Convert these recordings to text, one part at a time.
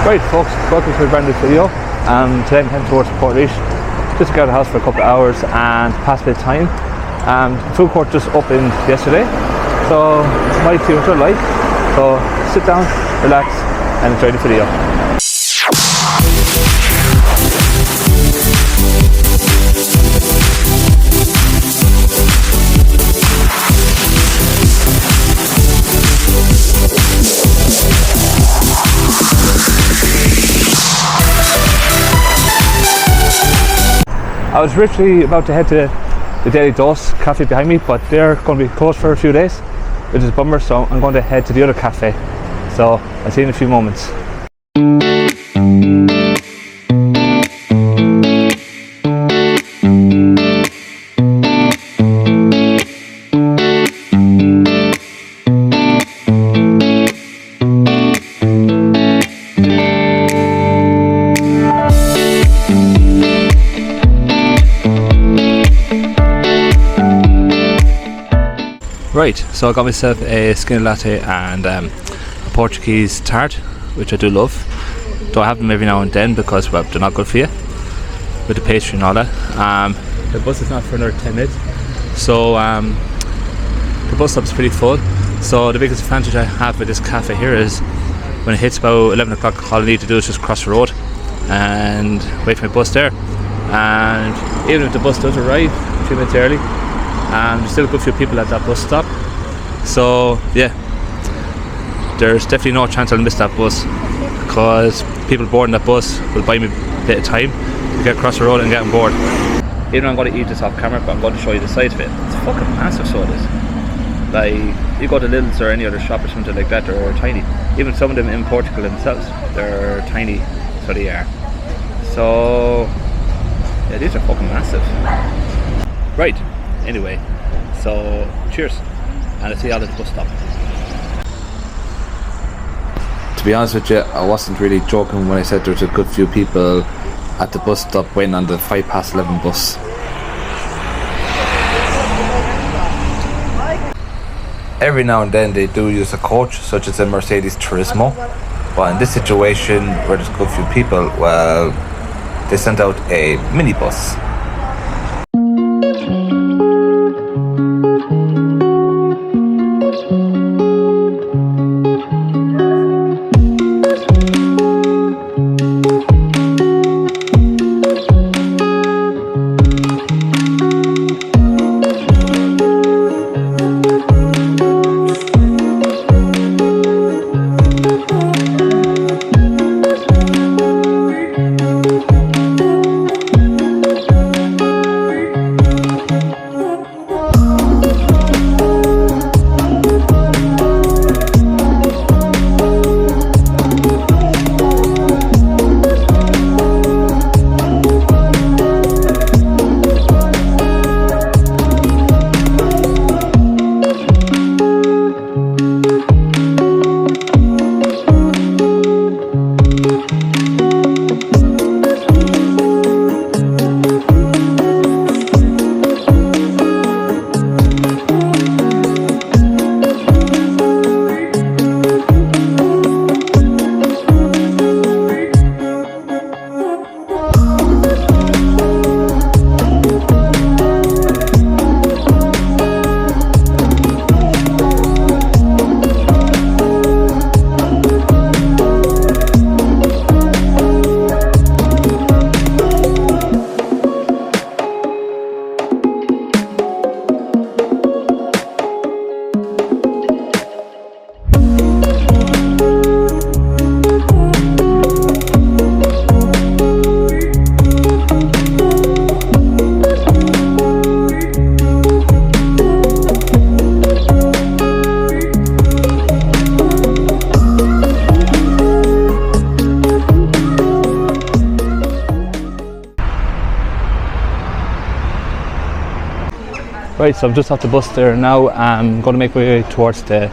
Right folks, welcome to a brand new video. Today I'm heading towards Portlaoise, just to get out of the house for a couple of hours and pass a bit of time. The food court just opened yesterday, so it might see what you're like. So sit down, relax and enjoy the video. I was literally about to head to the Daily Dose cafe behind me, but they're going to be closed for a few days, which is a bummer, so I'm going to head to the other cafe. So I'll see you in a few moments. Right, so I got myself a skinny latte and a Portuguese tart, which I do love. Though I have them every now and then because, well, they're not good for you with the pastry and all that. The bus is not for another 10 minutes, so the bus stop is pretty full. So the biggest advantage I have with this cafe here is when it hits about 11 o'clock, all I need to do is just cross the road and wait for my bus there. And even if the bus does arrive a few minutes early, there's still a good few people at that bus stop, so yeah, there's definitely no chance I'll miss that bus, because people boarding that bus will buy me a bit of time to get across the road and get on board. Even though I'm going to eat this off camera, but I'm going to show you the size of it. It's fucking massive, so it is. Like, you go to Lidl's or any other shop or something like that, they're tiny. Even some of them in Portugal themselves, they're tiny, so they are. So yeah, these are fucking massive. Right. Anyway, so cheers, and I'll see you all at the bus stop. To be honest with you, I wasn't really joking when I said there was a good few people at the bus stop waiting on the 11:05 bus. Every now and then they do use a coach, such as a Mercedes Turismo, but in this situation where there's a good few people, well, they sent out a minibus. Right, so I'm just off the bus there now. I'm going to make my way towards the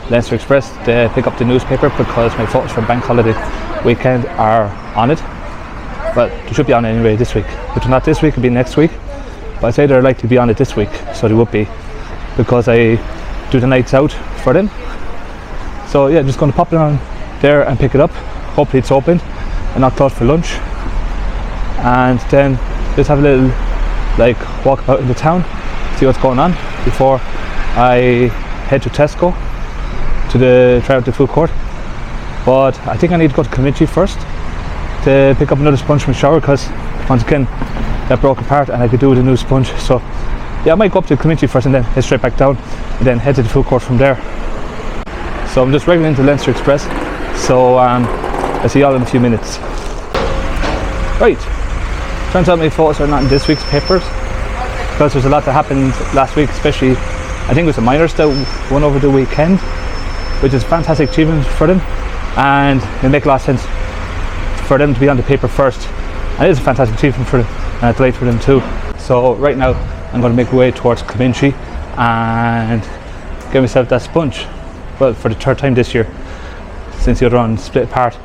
Leinster Express to pick up the newspaper because my photos for Bank Holiday weekend are on it. Well, they should be on anyway this week. If not this week, it'll be next week. But I'd say they're likely to be on it this week, so they would be, because I do the nights out for them. So yeah, just going to pop it on there and pick it up. hopefully it's open and not closed for lunch, and then just have a little walk about in the town, see what's going on before I head to Tesco to try out the food court. But I think I need to go to Comanche first to pick up another sponge from the shower, because once again that broke apart and I could do with a new sponge. So yeah, I might go up to Comanche first and then head straight back down and then head to the food court from there. So I'm just regular into Leinster Express, so I'll see y'all in a few minutes. Right, turns out my photos are not in this week's papers because there's a lot that happened last week, especially I think it was the miners that won over the weekend, which is a fantastic achievement for them, and it'll make a lot of sense for them to be on the paper first, and it is a fantastic achievement for them and a delight for them too. So right now I'm going to make my way towards Comanche and get myself that sponge, well, for the third time this year since the other one split apart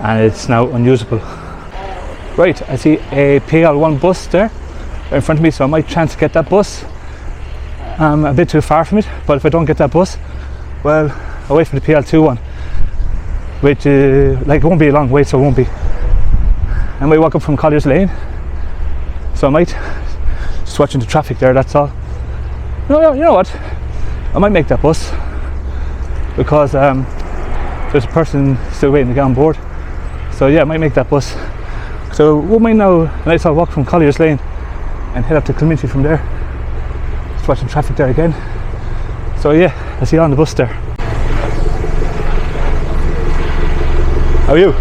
and it's now unusable. Right, I see a PL1 bus there right in front of me, so I might chance to get that bus. I'm a bit too far from it, but if I don't get that bus, well, I'll wait for the PL2 one, which it won't be a long wait, so it won't be. I might walk up from Collier's Lane, so I might just watching the traffic there, that's all. You know what, I might make that bus because there's a person still waiting to get on board, so yeah, I might make that bus. So won't mind now a nice walk from Collier's Lane and head up to Comanche from there. Just watching traffic there again. So yeah, I'll see you on the bus there. How are you?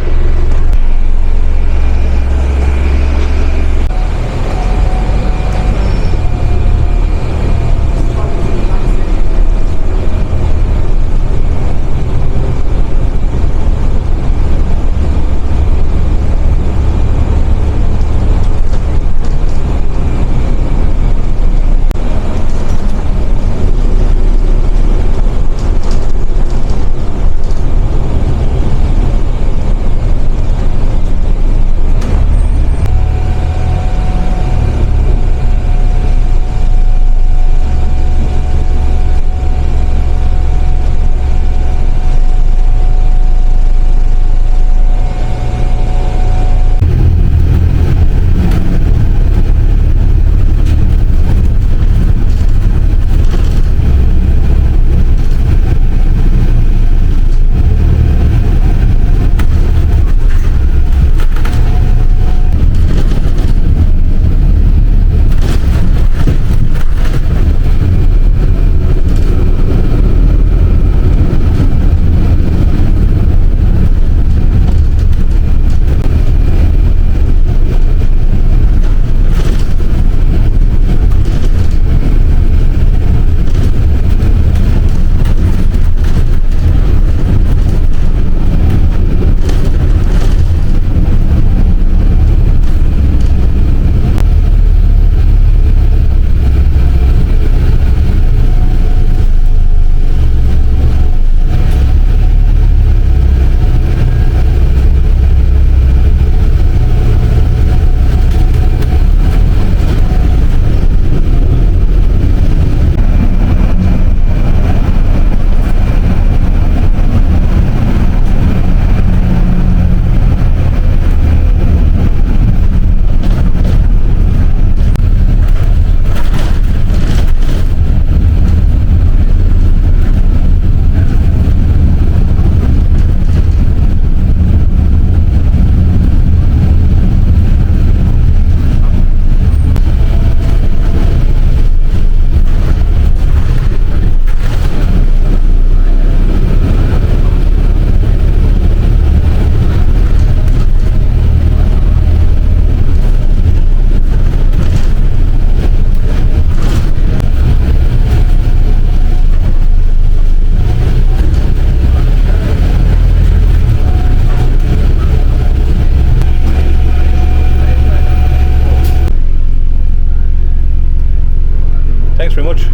very much.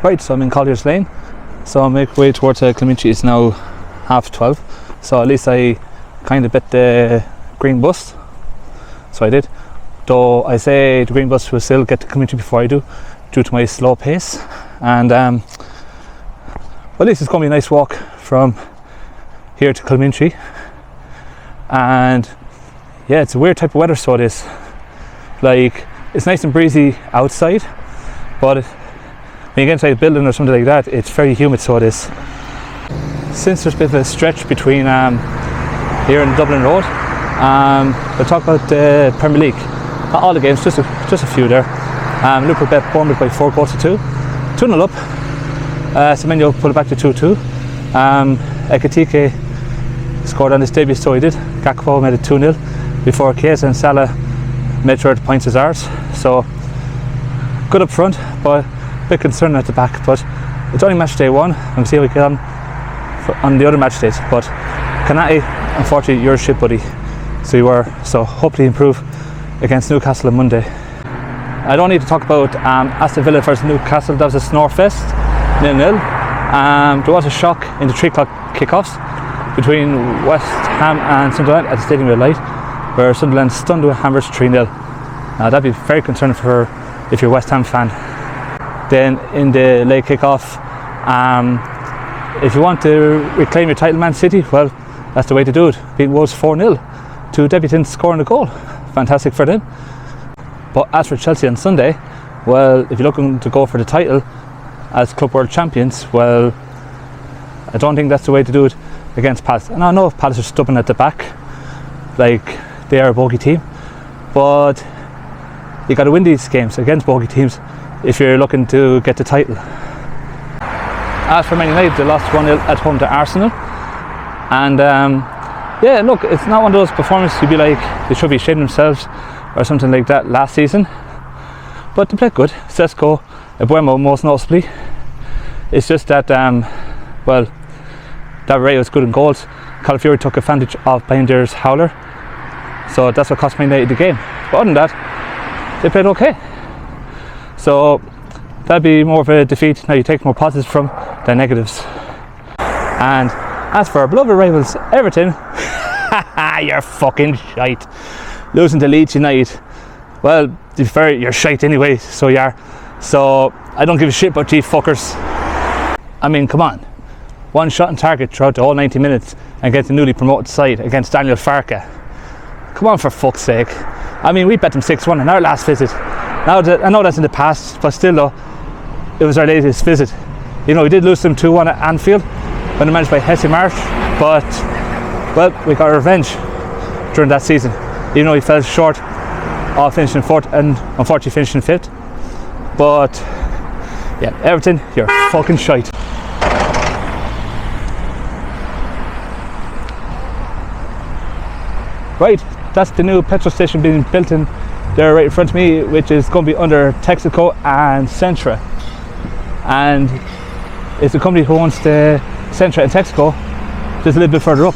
Right, so I'm in Collier's Lane, so I'll make way towards Comanche. It's now 12:30, so at least I kind of bet the green bus, so I did, though I say the green bus will still get to Comanche before I do, due to my slow pace, and well, at least it's going to be a nice walk from here to Kilmintree. And yeah, it's a weird type of weather, so it is. Like, it's nice and breezy outside, but when you get inside a building or something like that, it's very humid, so it is. Since there's a bit of a stretch between here and Dublin Road, we'll talk about the Premier League. Not all the games, just a few there. Liverpool bet Bournemouth by 4 goals to 2. 2-0 up. Semenyo pulled it back to 2-2. Ekitike scored on his debut, so he did. Gakpo made it 2-0 before Chiesa and Salah made sure the points is ours. So good up front, but a bit concerned at the back. But it's only match day 1, and we'll see how we get on the other match days. But Kanate, unfortunately, you're a shit buddy. So hopefully improve against Newcastle on Monday. I don't need to talk about Aston Villa versus Newcastle. That was a snore fest, 0-0. There was a shock in the 3 o'clock kickoffs between West Ham and Sunderland at the Stadium of Light, where Sunderland stunned with hammers 3-0. That'd be very concerning if you're a West Ham fan. Then in the late kickoff, if you want to reclaim your title, Man City, well, that's the way to do it. Beat Wolves 4-0. 2 debutants scoring a goal. Fantastic for them. But as for Chelsea on Sunday, well, if you're looking to go for the title as Club World Champions, well, I don't think that's the way to do it against Palace. And I know Palace are stubborn at the back, like they are a bogey team, but you got to win these games against bogey teams if you're looking to get the title. As for Man United, they lost 1-0 at home to Arsenal, and yeah, look, it's not one of those performances you'd be like they should be ashamed themselves or something like that last season, but they played good. Sesko, Abuemo most noticeably. It's just that well, David Ray was good in goals. Calafiori took advantage of Bayndyr's howler, so that's what cost Man United the game. But other than that, they played okay. So that'd be more of a defeat. Now you take more positives from than negatives. And as for our beloved rivals, Everton, you're fucking shite. Losing to Leeds United. Well, to be fair, you're shite anyway, so you are. So I don't give a shit about you fuckers. I mean, come on. 1 shot on target throughout the whole 90 minutes against the newly promoted side against Daniel Farke. Come on, for fuck's sake. I mean, we bet them 6-1 on our last visit. Now I know that's in the past, but still though, it was our latest visit. You know, we did lose them 2-1 at Anfield when they managed by Jesse Marsch, but well, we got our revenge during that season. Even though we fell short of finishing 4th and unfortunately finishing 5th. But yeah, Everton, you're fucking shite. Right, that's the new petrol station being built in there right in front of me, which is going to be under Texaco and Centra. And it's a company who owns the Centra and Texaco just a little bit further up.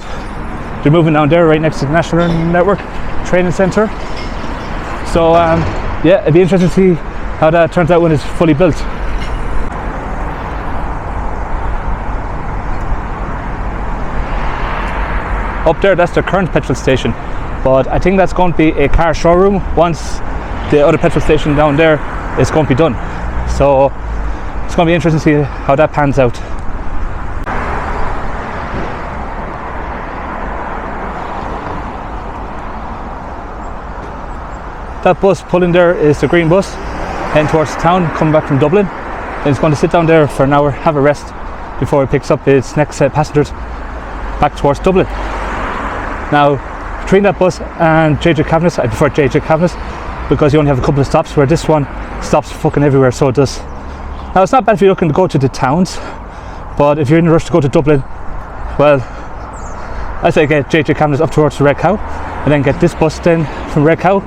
They're moving down there right next to the National Network Training Centre. So yeah, it'd be interesting to see how that turns out when it's fully built. Up there, that's the current petrol station, but I think that's going to be a car showroom once the other petrol station down there is going to be done. So it's going to be interesting to see how that pans out. That bus pulling there is the green bus heading towards town, coming back from Dublin. And it's going to sit down there for an hour, have a rest before it picks up its next set of passengers back towards Dublin. Now, between that bus and JJ Cavaness, I prefer JJ Cavaness because you only have a couple of stops, where this one stops fucking everywhere, so it does. Now, it's not bad if you're looking to go to the towns, but if you're in a rush to go to Dublin, well, I say get JJ Cavaness up towards the Red Cow, and then get this bus then from Red Cow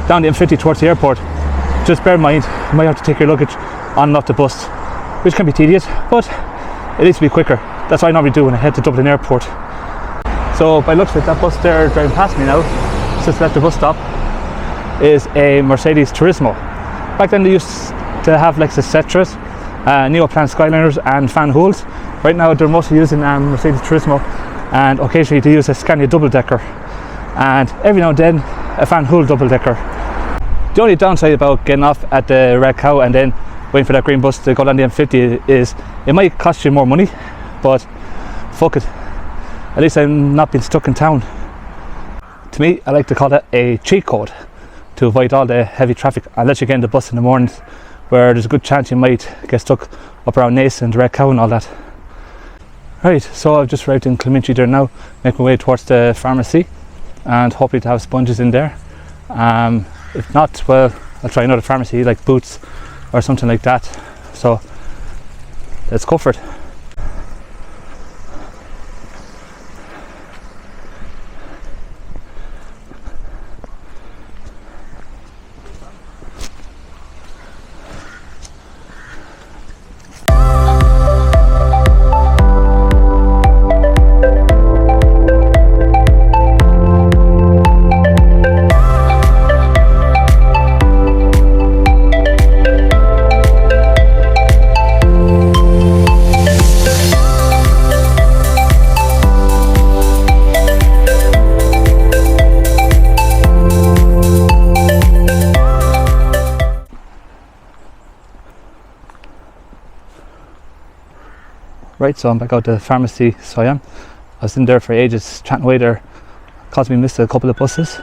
down the M50 towards the airport. Just bear in mind, you might have to take your luggage on and off the bus, which can be tedious, but it needs to be quicker. That's what I normally do when I head to Dublin Airport. So by looks of it, that bus there driving past me now, since left the bus stop, is a Mercedes Turismo. Back then they used to have Lexus Cetras, Neoplan Skyliners and Fan Hools. Right now they're mostly using Mercedes Turismo, and occasionally they use a Scania double decker, and every now and then a Fan Hool double decker. The only downside about getting off at the Red Cow and then waiting for that green bus to go down the M50 is, it might cost you more money, but fuck it. At least I'm not being stuck in town. To me, I like to call that a cheat code to avoid all the heavy traffic, unless you get in the bus in the mornings where there's a good chance you might get stuck up around Naas and Red Cow and all that. Right, so I've just arrived in Clementry there now, making my way towards the pharmacy and hopefully to have sponges in there. If not, well, I'll try another pharmacy like Boots or something like that. So let's go for it. Right, so I'm back out the pharmacy, so I am. I was in there for ages, chatting away there, caused me miss a couple of buses.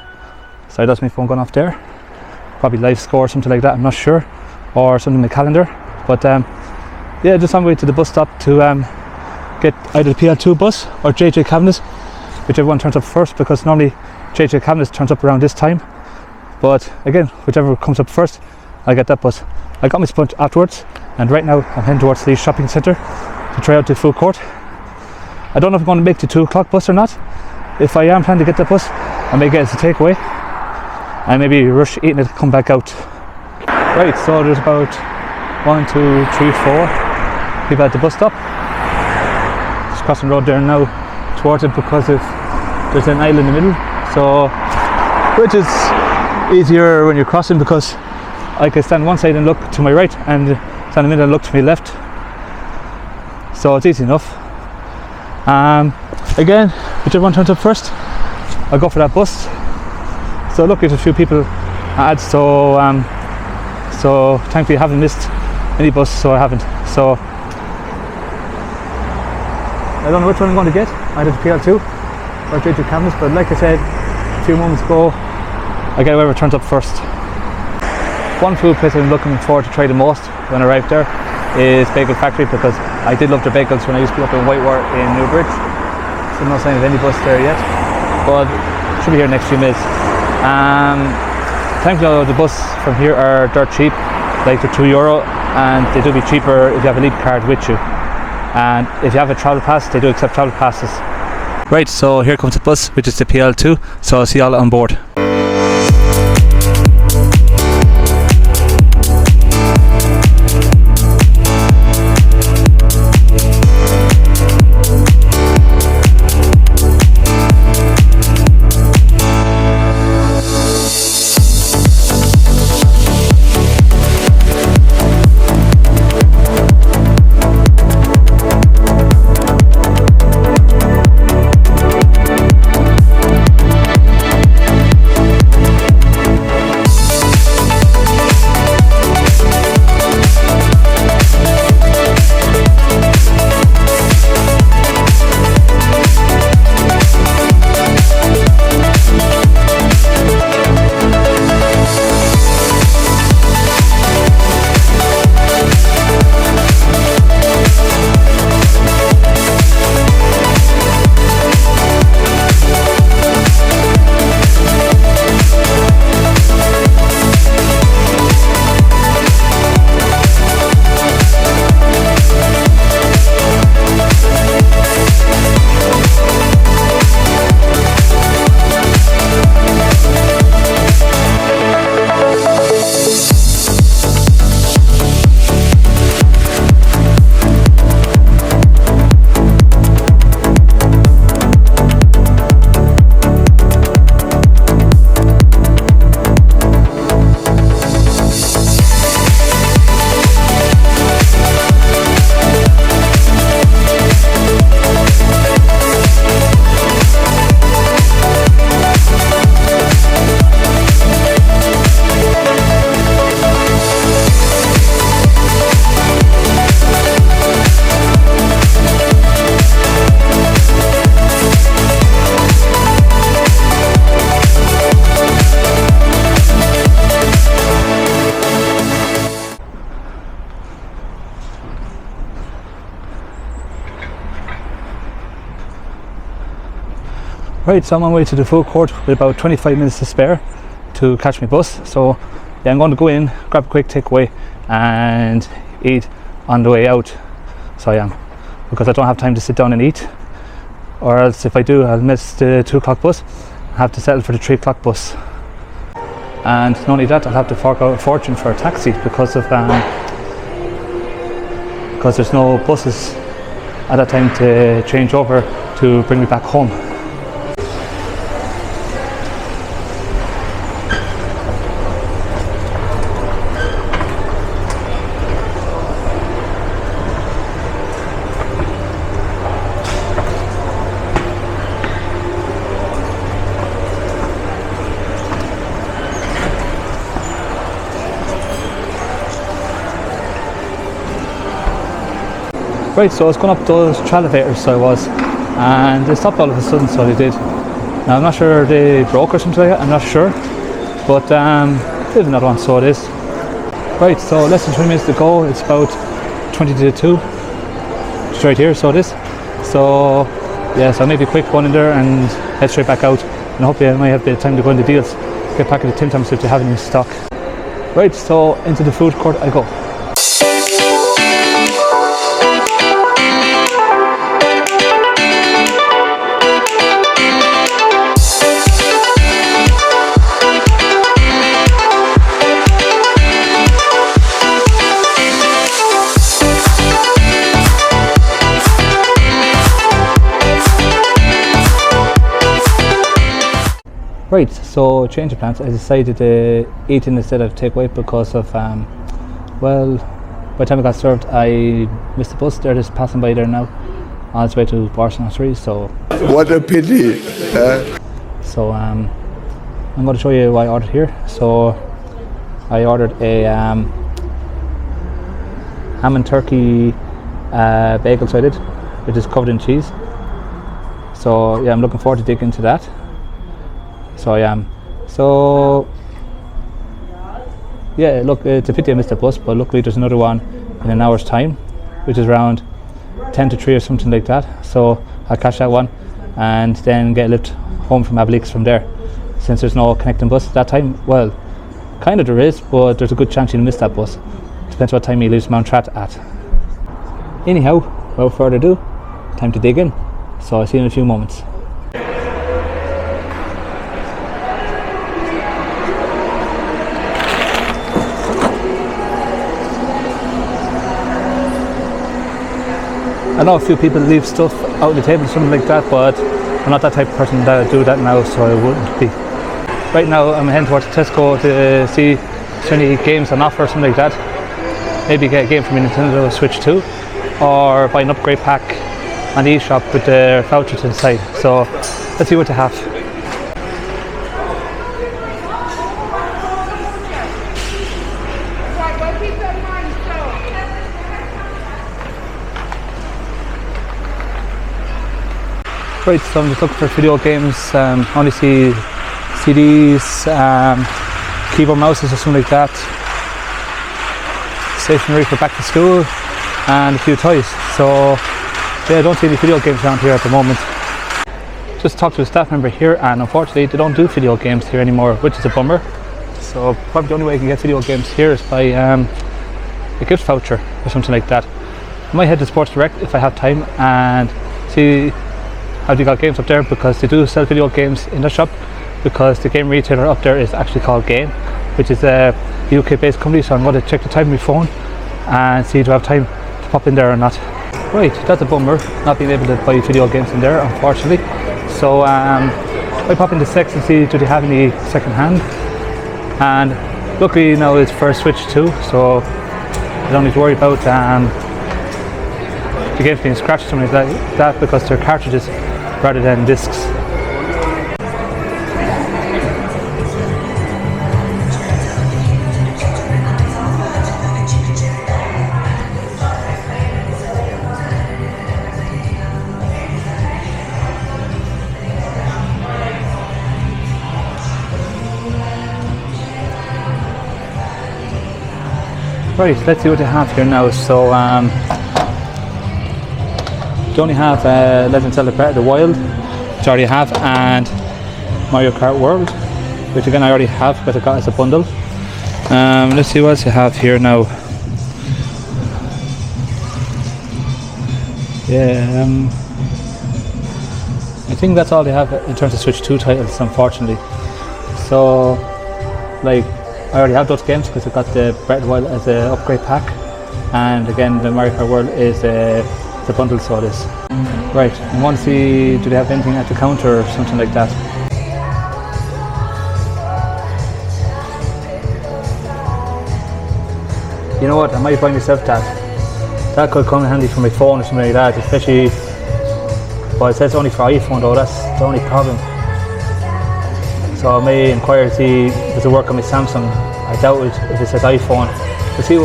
So that's my phone going off there. Probably live score or something like that, I'm not sure. Or something in my calendar. But yeah, just on my way to the bus stop to get either the PL2 bus or JJ Cabinets, whichever one turns up first, because normally JJ Cabinets turns up around this time. But again, whichever comes up first, I'll get that bus. I got my sponge afterwards, and right now I'm heading towards the shopping centre to try out the food court. I don't know if I'm going to make the 2 o'clock bus or not. If I am planning to get that bus, I may get it as a takeaway and maybe rush eating it, come back out. Right, so there's about 1, 2, 3, 4 people at the bus stop. Just crossing the road there now towards it because there's an aisle in the middle, so which is easier when you're crossing because I can stand one side and look to my right and stand in the middle and look to my left. So it's easy enough. Again, whichever one turns up first, I'll go for that bus. So look, there's a few people add, so thankfully I haven't missed any bus, so I haven't. So I don't know which one I'm going to get, either the PL2 or JJ Cabinets, but like I said a few moments ago, I get whoever turns up first. One food place I'm looking forward to try the most when I arrive there is Bagel Factory, because I did love their bagels when I used to be up in Whitewar in Newbridge. So no sign of any bus there yet, but should be here next few minutes. Thankfully the bus from here are dirt cheap, like they're €2, and they do be cheaper if you have a Leap card with you. And if you have a travel pass, they do accept travel passes. Right, so here comes the bus, which is the PL2, so I'll see you all on board. Right, so I'm on my way to the food court with about 25 minutes to spare to catch my bus. So yeah, I'm going to go in, grab a quick takeaway and eat on the way out. So I am, because I don't have time to sit down and eat, or else if I do, I'll miss the 2 o'clock bus. I'll have to settle for the 3 o'clock bus. And not only that, I'll have to fork out a fortune for a taxi because there's no buses at that time to change over to bring me back home. Right, so I was going up those elevators, so I was, and they stopped all of a sudden, so they did. Now I'm not sure they broke or something like that, I'm not sure, but they have another one, so it is. Right, so less than 20 minutes to go, it's about 20 to 2, just right here, so it is. So yeah, so maybe quick one in there and head straight back out, and hopefully I might have the time to go into deals, get back into Tim Tams if they have any stock. Right, so into the food court I go. Right, so change of plans. I decided to eat in instead of takeaway because of, well, by the time I got served, I missed the bus. They're just passing by there now on its way to Barcelona 3. So what a pity. So I'm going to show you what I ordered here. So I ordered a ham and turkey bagel, so I did, which is covered in cheese. So yeah, I'm looking forward to digging into that. So I am. So yeah, look, it's a pity I missed the bus, but luckily there's another one in an hour's time, which is around 10 to 3 or something like that. So I'll catch that one and then get a lift home from Abbeyleix from there, since there's no connecting bus at that time. Well, kind of there is, but there's a good chance you'll miss that bus. Depends what time he leaves Mount Trat at. Anyhow, without further ado, time to dig in. So I'll see you in a few moments. I know a few people leave stuff out on the table, something like that, but I'm not that type of person that would do that now, so I wouldn't be. Right now I'm heading towards Tesco to see if there's any games on offer or something like that. Maybe get a game from Nintendo Switch 2, or buy an upgrade pack on the eShop with the vouchers inside. So let's see what they have. Right, so I'm just looking for video games. Only see CDs, keyboard mouses or something like that, stationery for back to school, and a few toys. So yeah, I don't see any video games around here at the moment. Just talked to a staff member here, and unfortunately they don't do video games here anymore, which is a bummer. So probably the only way I can get video games here is by a gift voucher or something like that. I might head to Sports Direct if I have time and see how they got games up there, because they do sell video games in the shop, because the game retailer up there is actually called Game, which is a UK based company. So I'm going to check the time on my phone and see do I have time to pop in there or not. Right, that's a bummer, not being able to buy video games in there, unfortunately. So I pop into Sex and see do they have any second hand, and luckily now it's for Switch 2, so I don't need to worry about the games being scratched or something like that, because they're cartridges rather than discs. Right, let's see what they have here now. So they only have Legend of Zelda Breath of the Wild, which which I already have, and Mario Kart World, which again I already have because I got as a bundle. Let's see what else I have here now. Yeah, I think that's all they have in terms of Switch 2 titles, unfortunately. So, like, I already have those games because I got the Breath of the Wild as an upgrade pack, and again the Mario Kart World is the bundle, so it is. Right, I want to see, do they have anything at the counter or something like that? You know what, I might buy myself that. That could come in handy for my phone or something like that, especially, well, it says only for iPhone though, that's the only problem. So I may inquire to see, does it work on my Samsung? I doubt it if it says iPhone. We'll see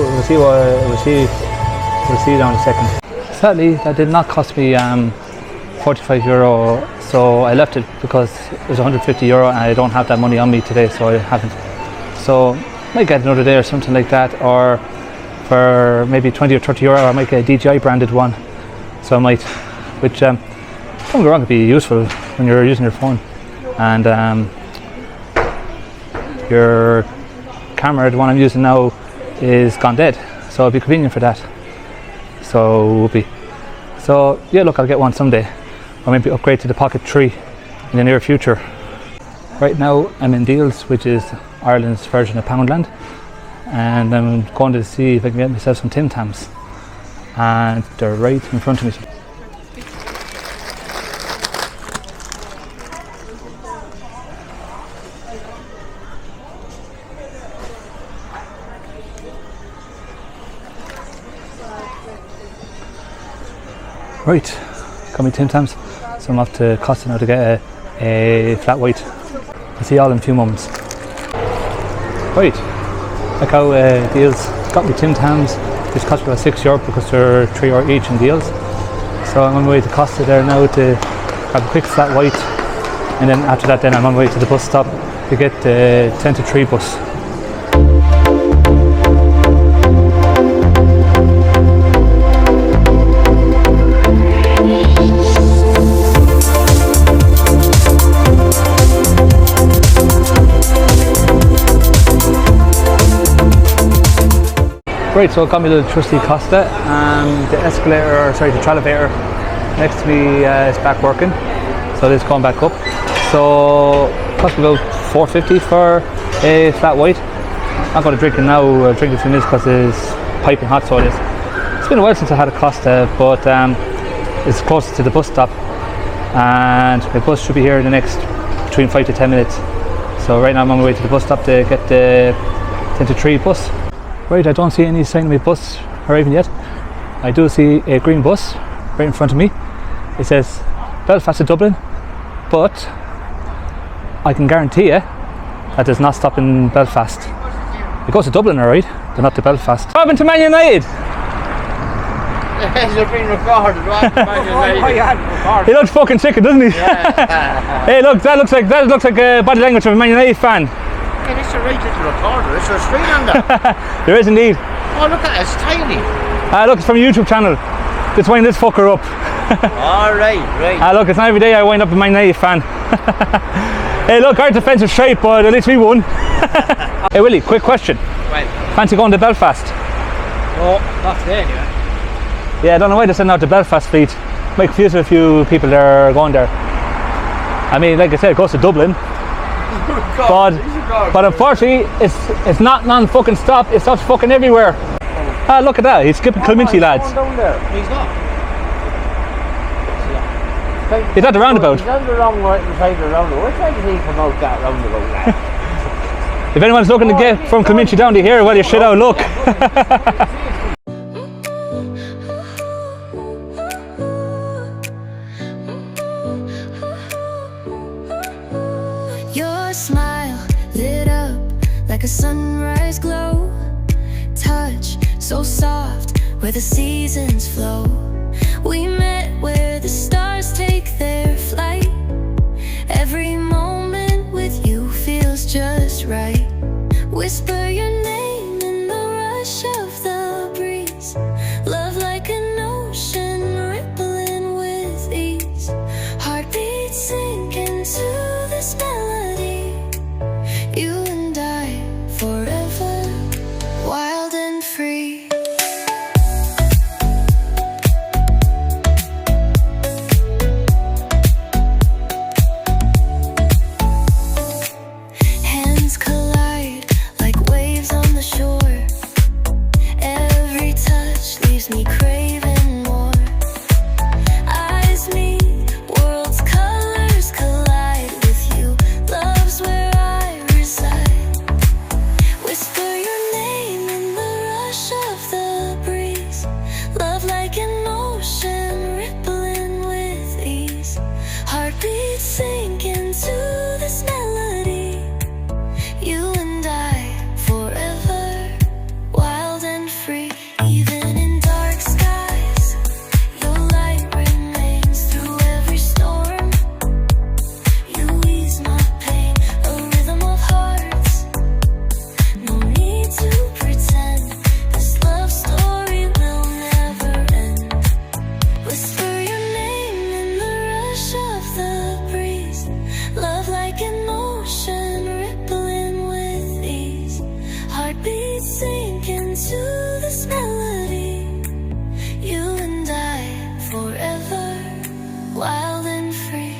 down in a second. Sadly, that did not cost me €45, so I left it because it was €150 and I don't have that money on me today, so I haven't. So I might get another day or something like that, or for maybe €20 or €30 I might get a DJI branded one. So I might, which don't get me wrong, could be useful when you're using your phone. And your camera, the one I'm using now, is gone dead, so it'll be convenient for that. So it will be. So yeah, look, I'll get one someday, or maybe upgrade to the Pocket 3 in the near future. Right now I'm in Deals, which is Ireland's version of Poundland, and I'm going to see if I can get myself some Tim Tams, and they're right in front of me. Right, got me Tim Tams, so I'm off to Costa now to get a flat white. I'll see you all in a few moments. Right, like how Deals got me Tim Tams, which cost me about €6 because they're €3 each in Deals. So I'm on my way to Costa there now to have a quick flat white, and then after that then I'm on my way to the bus stop to get the 10 to 3 bus. Right, so I got me the trusty Costa, the the Tralevator next to me is back working, so it's going back up. So it cost me about $4.50 for a flat white. I'm not going to drink it now, drink it for minutes because it's piping hot, so it is. It's been a while since I had a Costa, but it's close to the bus stop, and my bus should be here in the next between 5 to 10 minutes. So right now I'm on my way to the bus stop to get the 10 to 3 bus. Right, I don't see any sign of my bus arriving yet. I do see a green bus right in front of me. It says Belfast to Dublin, but I can guarantee you that does not stop in Belfast. It goes to Dublin, alright, but not to Belfast. What happened to Man United? You're being recorded, right? He looks fucking chicken, doesn't he? Yeah. Hey, look, that looks like body language of a Man United fan. Hey, this is a right little recorder. Is there a screen on there? There is indeed. Oh, look at it, it's tiny. Look, it's from a YouTube channel. Just wind this fucker up. All right. Look, it's not every day I wind up a Man United fan. Hey, look, our defensive straight, but at least we won. Hey, Willie, quick question. Right. Fancy going to Belfast? Oh, not today anyway. Yeah, I don't know why they're sending out the Belfast fleet. Might confuse a few people that are going there. I mean, like I said, it goes to Dublin. But unfortunately, it's not non-fucking stop. It stops fucking everywhere. Look at that. He's skipping Kilminty, lads. Down there. He's not. He's at the roundabout. He's on the wrong side of the roundabout. Which way did he come out that roundabout, lad? If anyone's looking to get from Kilminty down to here, well, you should have a look. Your smile lit up like a sunrise glow. Touch so soft where the seasons flow. We met where the stars take their flight. Every moment with you feels just right. Whisper your name in the rush of the breeze. Love like an ocean rippling with ease. Heartbeats sing leaves me craving more. Eyes meet, worlds' colors collide with you. Love's where I reside. Whisper your name in the rush of the breeze. Love like an ocean rippling with ease. Heartbeats sink into this melody. You and I forever, wild and free. Even in dark skies, your light remains through every storm. You ease my pain, a rhythm of hearts. No need to pretend, this love story will never end. Whisper your name in the rush of the breeze. Love like an ocean rippling with ease. Heartbeats sink into this melody. You and I forever, wild and free.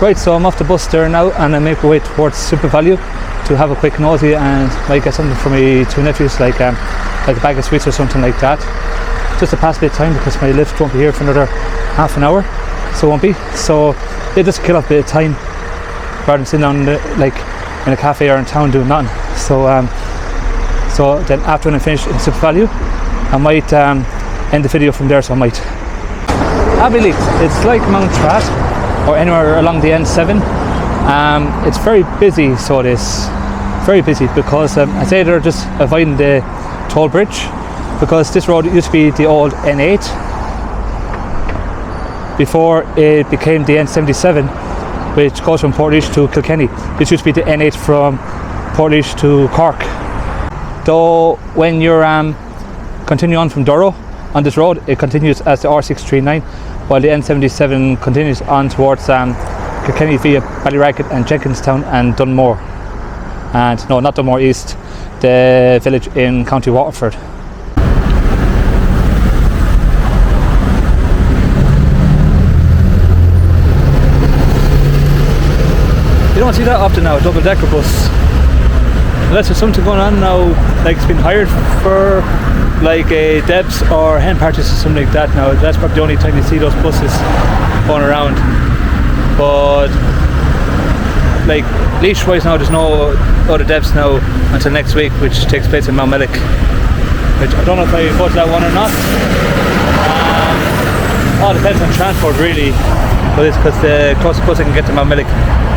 Right, so I'm off the bus there now and I make my way towards Super Value to have a quick nosy and might get something for my two nephews, like a bag of sweets or something like that. Just to pass a bit of time because my lift won't be here for another half an hour, so it won't be. So they just kill off a bit of time rather than sitting down like in a cafe or in town doing nothing. So so then after when I finish in Super Value, I might end the video from there. So I might. Abbeyleaks, it's like Mount Trat or anywhere along the N7. It's very busy, so it is very busy because I say they're just avoiding the toll bridge because this road used to be the old N8 before it became the N77, which goes from Portlaoise to Kilkenny. This used to be the N8 from Portlaoise to Cork. Though when you're continuing on from Durrow on this road, it continues as the R639, while the N77 continues on towards Kilkenny via Ballyracket and Jenkinstown and Dunmore. And no, not Dunmore East, the village in County Waterford. You don't see that often now, a double-decker bus. Unless there's something going on now, like it's been hired for like a Debs or hen parties or something like that now. That's probably the only time you see those buses going around. But like leash wise now, there's no other Debs now until next week, which takes place in Mountmellick, which I don't know if I go to that one or not. All depends on transport really, but it's because the closest bus I can get to Mountmellick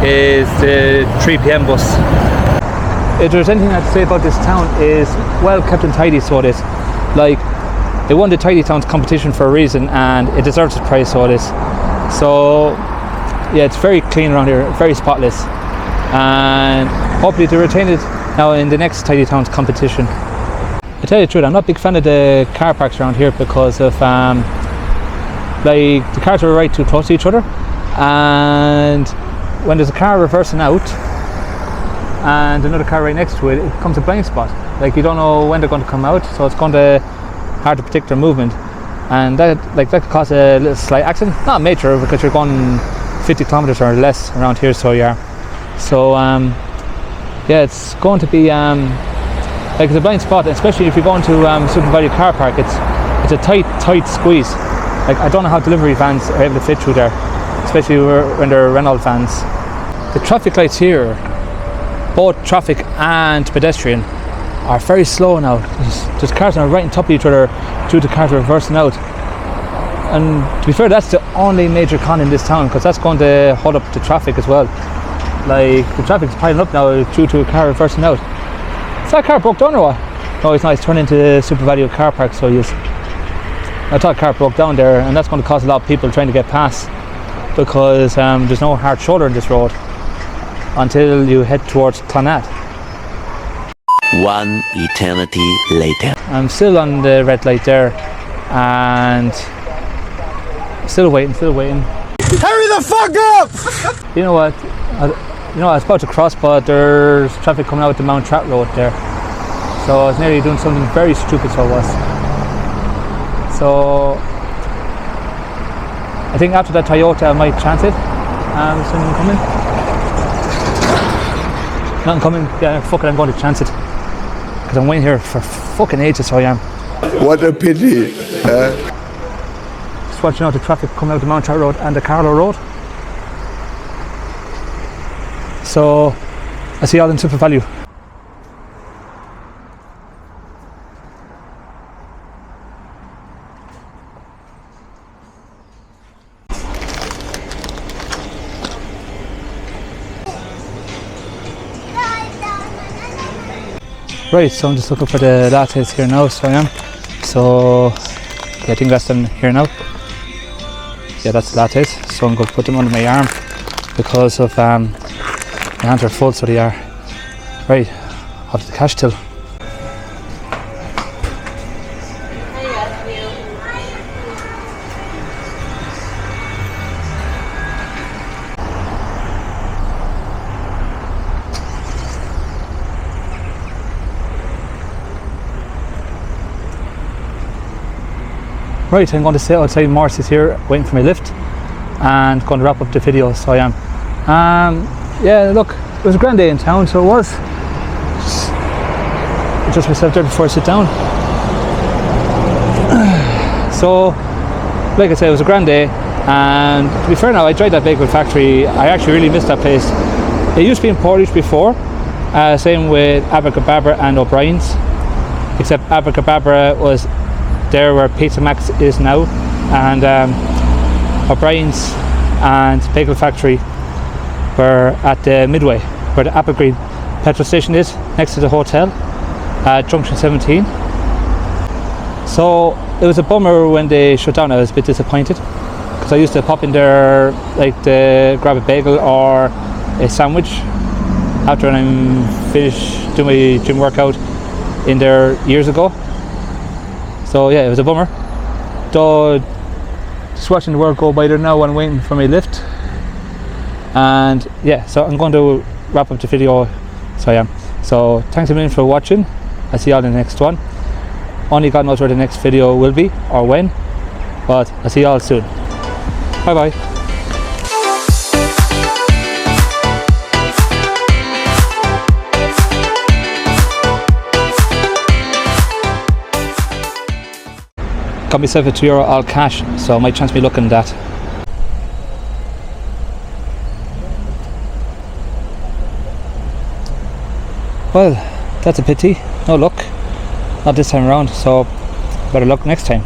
is the 3 p.m. bus. If there's anything I have to say about this town, is well kept and tidy, so it is. Like, they won the Tidy Towns competition for a reason and it deserves its prize, so it is. So yeah, it's very clean around here, very spotless, and hopefully to retain it now in the next Tidy Towns competition. I tell you the truth, I'm not a big fan of the car parks around here because of like the cars are right too close to each other, and when there's a car reversing out and another car right next to it, it becomes a blind spot. Like you don't know when they're going to come out, so it's going to hard to predict their movement, and that could cause a little slight accident. Not major because you're going 50 kilometers or less around here, so yeah. So yeah, it's going to be like it's a blind spot, especially if you're going to Super Value car park. It's a tight squeeze. Like I don't know how delivery vans are able to fit through there, especially when they're Renault vans. The traffic lights here, both traffic and pedestrian, are very slow now. There's cars are right on top of each other due to cars reversing out. And to be fair, that's the only major con in this town, because that's going to hold up the traffic as well. Like the traffic's piling up now due to a car reversing out. Is that car broke down or what? No, it's not. It's turned into the Super Value car park, so yes. I thought a car broke down there, and that's going to cause a lot of people trying to get past, because there's no hard shoulder in this road until you head towards Clonard. One eternity later. I'm still on the red light there, and still waiting. Hurry the fuck up! You know what? I was about to cross, but there's traffic coming out the Mount Trat road there, so I was nearly doing something very stupid. So I was. So I think after that Toyota I might chance it. Something coming? Nothing coming? Yeah, fuck it, I'm going to chance it. Because I'm waiting here for fucking ages, so I am. What a pity. Just watching out the traffic coming out the Mountcharles Road and the Carlow Road. So, I see y'all in Super Value. Right, so I'm just looking for the lattes here now, so I am. So, yeah, I think that's them here now. Yeah, that's the lattes. So I'm going to put them under my arm because of my hands are full, so they are. Right, off to the cash till. Right, I'm going to sit outside Morris's here, waiting for my lift, and going to wrap up the video, so I am. Yeah, look, it was a grand day in town, so it was. Just myself there before I sit down. So, like I said, it was a grand day, and to be fair now, I tried that bagel factory. I actually really missed that place. It used to be in Portage before, same with Abracadabra and O'Brien's, except Abracadabra was there where Pizza Max is now, and O'Brien's and Bagel Factory were at the Midway, where the Applegreen petrol station is, next to the hotel at Junction 17. So it was a bummer when they shut down. I was a bit disappointed because I used to pop in there like to grab a bagel or a sandwich after I'm finished doing my gym workout in there years ago. So yeah, it was a bummer. Though, just watching the world go by there now and waiting for my lift. And yeah, so I'm going to wrap up the video, so I am. So thanks a million for watching. I'll see you all in the next one. Only God knows where the next video will be or when, but I'll see you all soon. Bye bye. Got myself a €2 all cash, so I might chance me looking at that. Well, that's a pity. No luck. Not this time around, so better luck next time.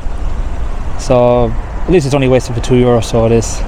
So at least it's only wasted for €2, so it is.